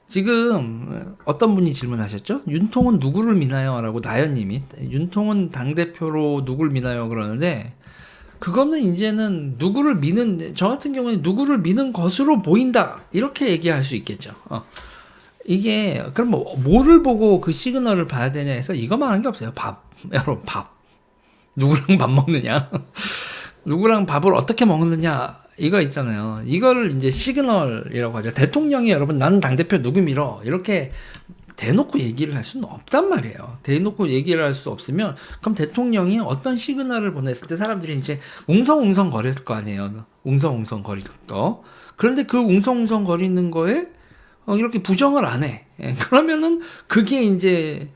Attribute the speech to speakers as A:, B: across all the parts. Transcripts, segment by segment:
A: 지금 어떤 분이 질문하셨죠? 윤통은 누구를 미나요? 라고 나연님이 윤통은 당대표로 누구를 미나요? 그러는데 그거는 이제는 누구를 미는 저 같은 경우는 누구를 미는 것으로 보인다 이렇게 얘기할 수 있겠죠. 이게 그럼 뭐를 보고 그 시그널을 봐야 되냐 해서 이것만 한 게 없어요. 밥 여러분 밥 누구랑 밥 먹느냐 누구랑 밥을 어떻게 먹느냐 이거 있잖아요. 이거를 이제 시그널이라고 하죠. 대통령이 여러분 나는 당대표 누구 밀어 이렇게 대놓고 얘기를 할 수는 없단 말이에요. 대놓고 얘기를 할 수 없으면 그럼 대통령이 어떤 시그널을 보냈을 때 사람들이 이제 웅성웅성 거렸을 거 아니에요. 웅성웅성 거릴 거. 그런데 그 웅성웅성 거리는 거에 이렇게 부정을 안 해. 그러면은 그게 이제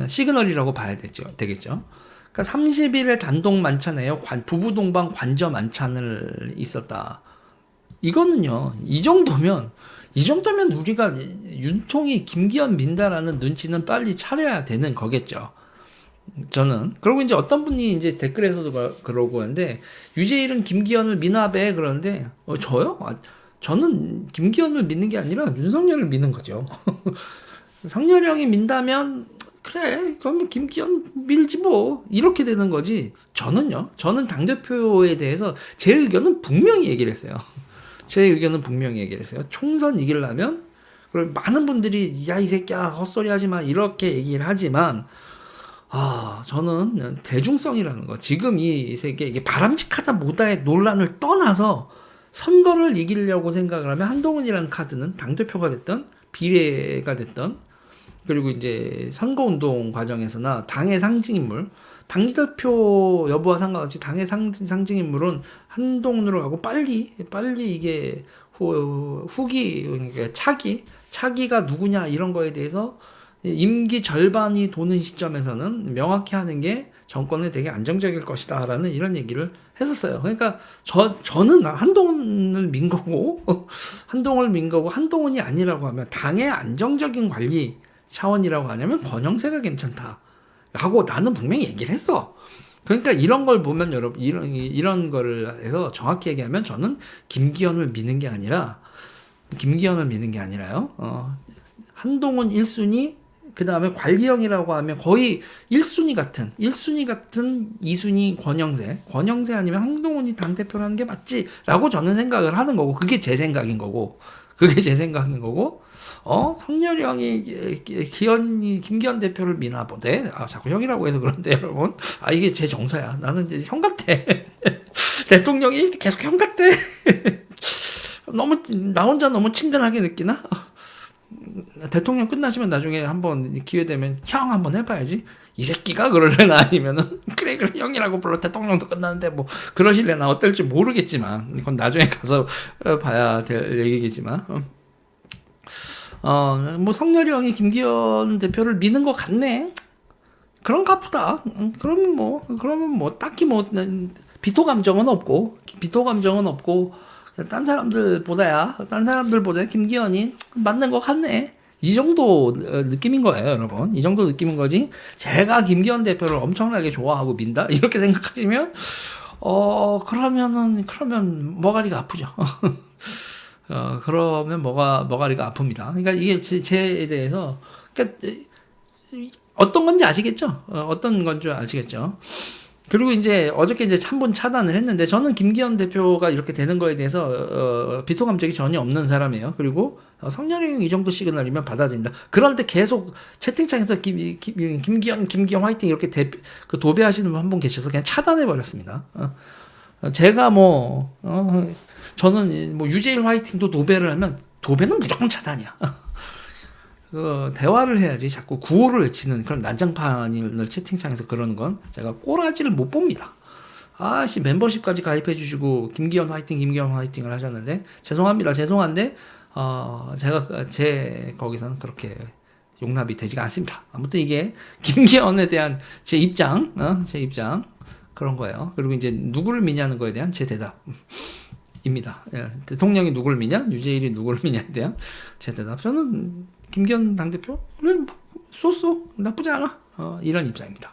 A: 시그널이라고 봐야 되겠죠. 그러니까 30일에 단독 만찬에요. 부부 동반 관저 만찬을 있었다. 이거는요. 이 정도면 우리가 윤통이 김기현 민다라는 눈치는 빨리 차려야 되는 거겠죠. 저는. 그리고 이제 어떤 분이 이제 댓글에서도 그러고 하는데 유재일은 김기현을 미나배 그러는데 저요? 저는 김기현을 믿는 게 아니라 윤석열을 믿는 거죠. 성렬형이 민다면 그래 그러면 김기현 밀지 뭐 이렇게 되는 거지. 저는 당대표에 대해서 제 의견은 분명히 얘기를 했어요. 총선 이기려면 그리고 많은 분들이 야 이 새끼야 헛소리 하지 마 이렇게 얘기를 하지만 저는 대중성이라는 거 지금 이 세계 이게 바람직하다 못하의 논란을 떠나서 선거를 이기려고 생각을 하면 한동훈이라는 카드는 당대표가 됐던 비례가 됐던 그리고 이제 선거운동 과정에서나 당의 상징인물 당대표 여부와 상관없이 당의 상징인물은 한동훈으로 가고 빨리 이게 후기 그러니까 차기가 누구냐 이런 거에 대해서 임기 절반이 도는 시점에서는 명확히 하는 게 정권에 되게 안정적일 것이다라는 이런 얘기를 했었어요. 그러니까 저는 한동훈을 민 거고 한동훈이 아니라고 하면 당의 안정적인 관리 차원이라고 하냐면 권영세가 괜찮다라고 나는 분명히 얘기를 했어. 그러니까 이런 걸 보면 여러분 이런 거를 해서 정확히 얘기하면 저는 김기현을 미는 게 아니라요. 한동훈 1순위 그 다음에 관리형이라고 하면 거의 1순위 같은 2순위 권영세 아니면 한동훈이 당대표라는 게 맞지라고 저는 생각을 하는 거고 그게 제 생각인 거고 성렬이 형이 김기현 대표를 미나 보대. 자꾸 형이라고 해서 그런데 여러분. 이게 제 정서야. 나는 이제 형 같아. 대통령이 계속 형 같아. 나 혼자 너무 친근하게 느끼나? 대통령 끝나시면 나중에 한번 기회 되면 형 한번 해봐야지. 이 새끼가 그러려나 아니면은 그래 형이라고 불러 대통령도 끝났는데 뭐 그러실래나 어떨지 모르겠지만 이건 나중에 가서 봐야 될 얘기겠지만 뭐 성렬이 형이 김기현 대표를 미는 것 같네. 그런가 보다. 그러면 뭐 딱히 뭐 비토 감정은 없고 딴 사람들보다 김기현이 맞는 것 같네. 이 정도 느낌인 거예요, 여러분. 이 정도 느낌인 거지. 제가 김기현 대표를 엄청나게 좋아하고 민다 이렇게 생각하시면 그러면 머가리가 아프죠. 그러면 머가리가 아픕니다. 그러니까 이게 제에 대해서 그러니까 어떤 건지 아시겠죠? 어떤 건 줄 아시겠죠? 그리고 이제 어저께 이제 3분 차단을 했는데 저는 김기현 대표가 이렇게 되는 거에 대해서 비토 감정이 전혀 없는 사람이에요. 그리고 성렬이 형 이 정도 시그널이면 받아들인다. 그런데 계속 채팅창에서 김기현 화이팅 이렇게 그 도배하시는 분 한 분 계셔서 그냥 차단해 버렸습니다. 제가 저는 뭐 유재일 화이팅도 도배를 하면 도배는 무조건 차단이야. 대화를 해야지 자꾸 구호를 외치는 그런 난장판을 채팅창에서 그러는 건 제가 꼬라지를 못 봅니다. 멤버십까지 가입해 주시고 김기현 화이팅을 하셨는데 죄송한데 제가 제 거기서는 그렇게 용납이 되지가 않습니다. 아무튼 이게 김기현에 대한 제 입장 그런 거예요. 그리고 이제 누구를 미냐는 거에 대한 제 대답입니다. 대통령이 누구를 미냐, 유재일이 누구를 미냐에 대한 제 대답. 저는 김기현 당대표 그래 쏘 나쁘지 않아 이런 입장입니다.